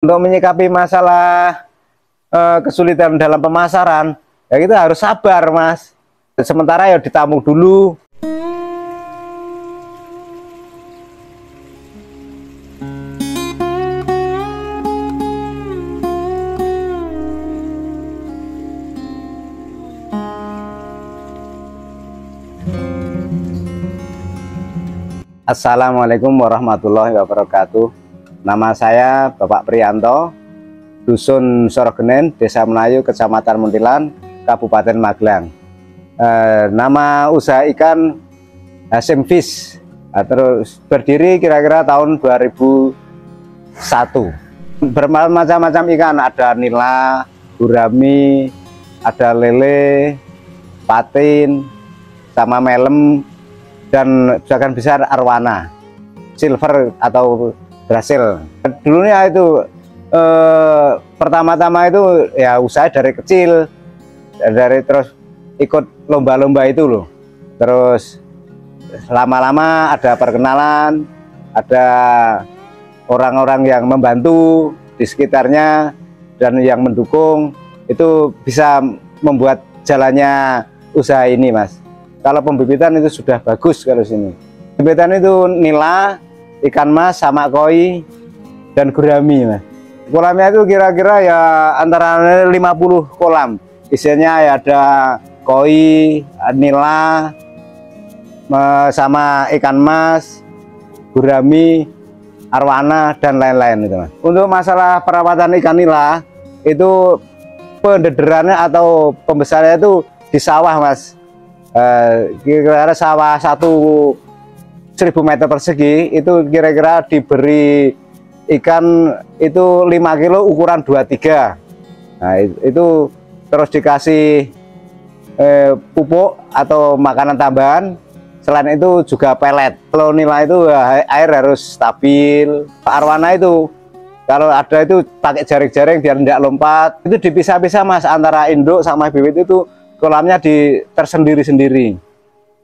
Untuk menyikapi masalah kesulitan dalam pemasaran, ya kita harus sabar, Mas. Sementara ya ditamu dulu. Assalamualaikum warahmatullahi wabarakatuh. Nama saya Bapak Priyanto, Dusun Sorogenen, Desa Menayu, Kecamatan Muntilan, Kabupaten Magelang. Nama usaha ikan Hasim Fish. Terus berdiri kira-kira tahun 2001. Bermacam-macam ikan, ada nila, gurami, ada lele, patin, sama melem, dan sebagian besar arwana, silver atau Brasil. Dulunya itu pertama-tama itu ya usaha dari kecil, terus ikut lomba-lomba itu loh. Terus lama-lama ada perkenalan, ada orang-orang yang membantu di sekitarnya dan yang mendukung, itu bisa membuat jalannya usaha ini, Mas. Kalau pembibitan itu sudah bagus kalau sini. Pembibitan itu nila, ikan mas, sama koi, dan gurami, Mas. Kolamnya itu kira-kira ya antara 50 kolam. Isinya ya ada koi, nila, sama ikan mas, gurami, arwana, dan lain-lain itu, Mas. Untuk masalah perawatan ikan nila, itu pendederannya atau pembesarannya itu di sawah, Mas. Kira-kira sawah 1.000 meter persegi itu kira-kira diberi ikan itu 5 kilo ukuran 23. Nah, itu terus dikasih pupuk atau makanan tambahan. Selain itu juga pelet. Kalau nila itu air harus stabil. Arwana itu kalau ada itu pakai jaring-jaring biar tidak lompat. Itu dipisah-pisah, Mas, antara induk sama bibit itu. Kolamnya tersendiri-sendiri,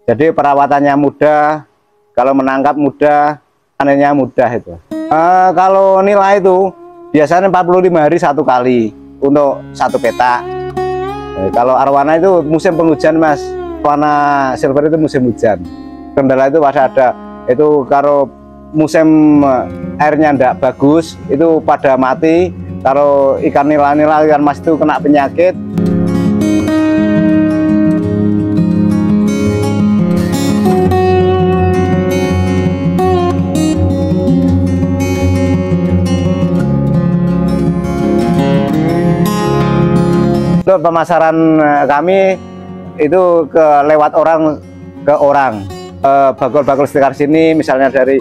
jadi perawatannya mudah, kalau menangkap mudah, panennya mudah itu. Kalau nila itu biasanya 45 hari satu kali untuk satu petak. Kalau arwana itu musim penghujan, Mas. Warna silver itu musim hujan. Kendala itu masih ada. Itu kalau musim airnya tidak bagus, itu pada mati. Kalau ikan nila-nila, ikan mas itu kena penyakit. Untuk pemasaran kami itu lewat orang ke orang, bakul-bakul sekitar sini, misalnya dari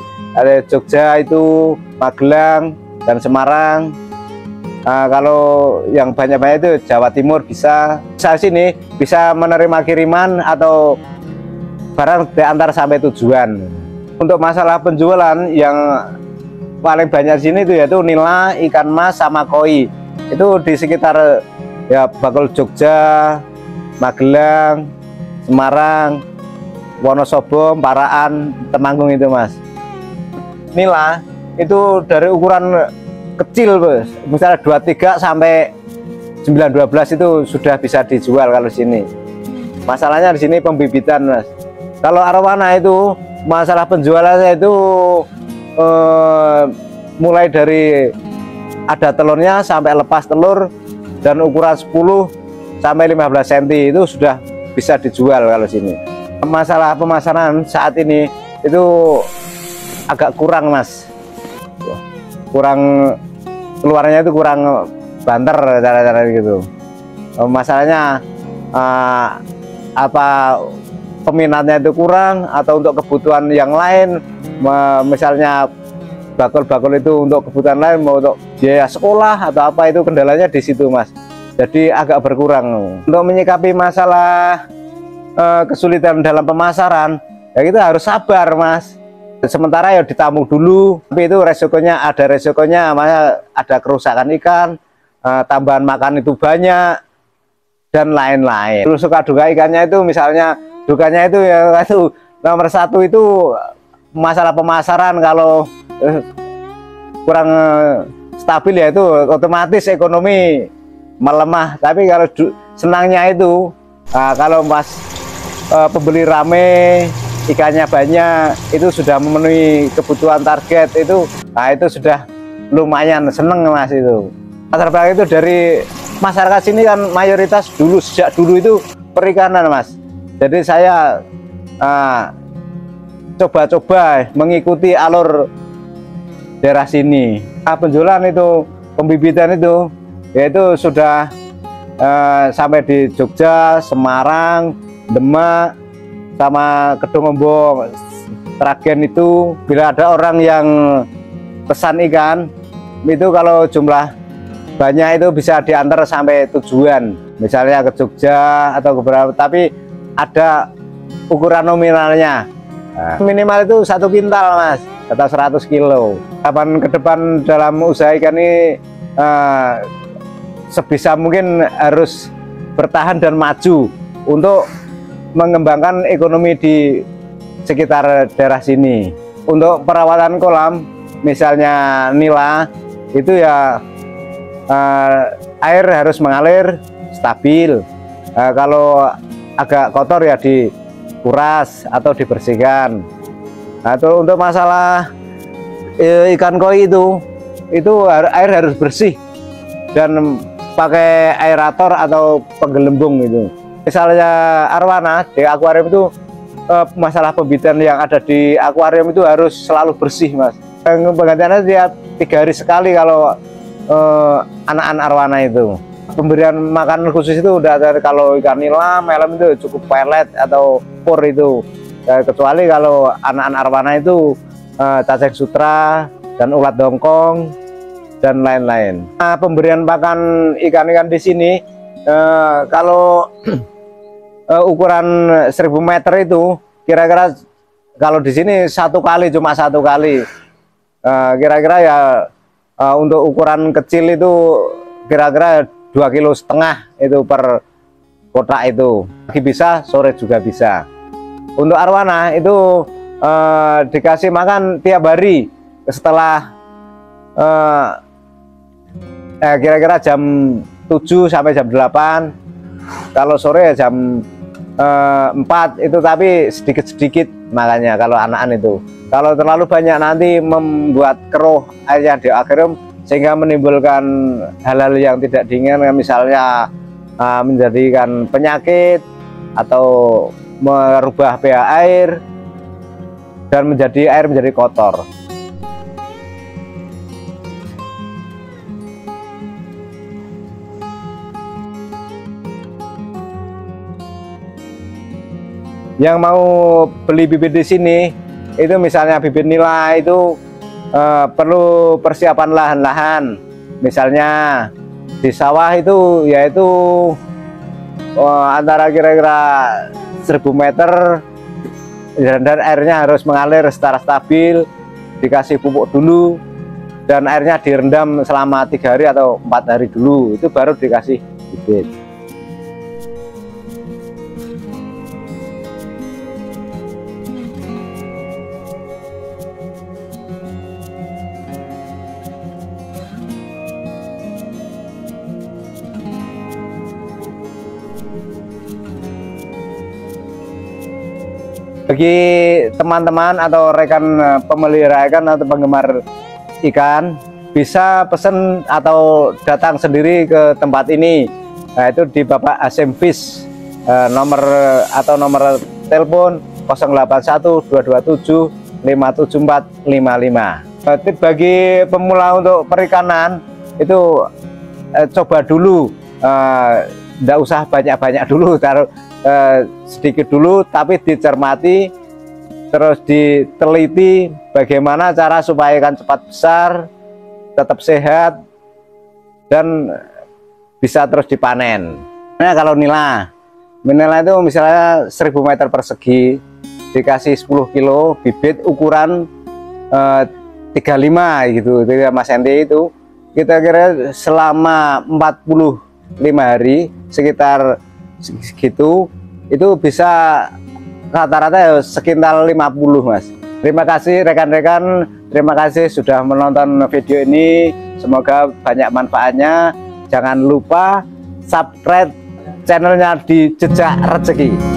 Jogja itu, Magelang, dan Semarang. Kalau yang banyak-banyak itu Jawa Timur bisa. Saya sini bisa menerima kiriman atau barang diantar sampai tujuan. Untuk masalah penjualan yang paling banyak sini itu yaitu nila, ikan mas, sama koi. Itu di sekitar ya bakul Jogja, Magelang, Semarang, Wonosobo, Paraan, Temanggung itu, Mas. Nila itu dari ukuran kecil, Bos. Misalnya 23 sampai 912 itu sudah bisa dijual kalau sini. Masalahnya di sini pembibitan, Mas. Kalau arwana itu masalah penjualannya itu mulai dari ada telurnya sampai lepas telur, dan ukuran 10 sampai 15 cm itu sudah bisa dijual kalau sini. Masalah pemasaran saat ini itu agak kurang, Mas. Kurang, keluarnya itu kurang banter cara-cara gitu. Masalahnya apa peminatnya itu kurang, atau untuk kebutuhan yang lain, misalnya bakul-bakul itu untuk kebutuhan lain, mau untuk biaya sekolah atau apa, itu kendalanya di situ, Mas. Jadi agak berkurang. Untuk menyikapi masalah kesulitan dalam pemasaran, ya kita harus sabar, Mas. Sementara ya ditamu dulu, tapi itu resikonya ada kerusakan ikan, tambahan makan itu banyak, dan lain-lain. Terus suka duka ikannya itu, misalnya dukanya itu ya itu nomor satu itu masalah pemasaran. Kalau kurang stabil ya itu otomatis ekonomi melemah. Tapi kalau senangnya itu kalau pas pembeli rame, ikannya banyak, itu sudah memenuhi kebutuhan target itu, nah itu sudah lumayan seneng Mas. Itu latar belakang itu dari masyarakat sini kan mayoritas dulu, sejak dulu itu perikanan Mas. Jadi saya coba-coba mengikuti alur daerah sini. Penjualan itu, pembibitan itu, yaitu sudah sampai di Jogja, Semarang, Demak, sama Kedungombo, Sragen. Itu bila ada orang yang pesan ikan itu, kalau jumlah banyak itu bisa diantar sampai tujuan, misalnya ke Jogja atau ke beberapa, tapi ada ukuran nominalnya. Minimal itu 1 kintal Mas, atau 100 kilo. Kapan ke depan dalam usaha ikan ini sebisa mungkin harus bertahan dan maju untuk mengembangkan ekonomi di sekitar daerah sini. Untuk perawatan kolam, misalnya nila, itu ya air harus mengalir stabil. Kalau agak kotor ya dikuras atau dibersihkan. Nah, itu untuk masalah ikan koi itu air harus bersih dan pakai aerator atau penggelembung itu. Misalnya arwana di akuarium itu, masalah pembibitan yang ada di akuarium itu harus selalu bersih Mas. Penggantiannya dia 3 hari sekali kalau anak-anak arwana itu. Pemberian makan khusus itu udah ada, kalau ikan nila, melem itu cukup pelet atau pur itu. Kecuali kalau anak-anak arwana itu cacing sutra dan ulat dongkong dan lain-lain. Nah, pemberian pakan ikan-ikan di sini kalau ukuran 1000 meter itu kira-kira kalau di sini cuma satu kali. Kira-kira ya untuk ukuran kecil itu kira-kira 2,5 kilo itu per kotak itu. Pagi bisa, sore juga bisa. Untuk arwana itu dikasih makan tiap hari setelah kira-kira jam 7 sampai jam 8. Kalau sore ya jam 4 itu, tapi sedikit-sedikit makanya kalau anak-anak itu. Kalau terlalu banyak nanti membuat keruh airnya di akuarium, sehingga menimbulkan hal-hal yang tidak diinginkan, misalnya menjadikan penyakit atau merubah pH air dan air menjadi kotor. Yang mau beli bibit di sini itu, misalnya bibit nila itu perlu persiapan lahan-lahan. Misalnya di sawah itu yaitu antara kira-kira 1000 meter, dan airnya harus mengalir secara stabil, dikasih pupuk dulu, dan airnya direndam selama 3 hari atau 4 hari dulu, itu baru dikasih bibit. Bagi teman-teman atau rekan pemelihara ikan atau penggemar ikan, bisa pesen atau datang sendiri ke tempat ini. Nah, itu di Bapak Hasyim Fish, nomor telepon 081 227 57455. Bagi pemula untuk perikanan itu coba dulu, tidak usah banyak-banyak dulu, taruh sedikit dulu, tapi dicermati, terus diteliti bagaimana cara supaya ikan cepat besar, tetap sehat, dan bisa terus dipanen. Nah, kalau nila itu misalnya 1000 meter persegi, dikasih 10 kilo bibit ukuran 35 gitu, 35 cm itu, kita kira selama 45 hari sekitar segitu, itu bisa rata-rata ya sekitar 50 Mas. Terima kasih rekan-rekan, terima kasih sudah menonton video ini. Semoga banyak manfaatnya. Jangan lupa subscribe channelnya di Jejak Rezeki.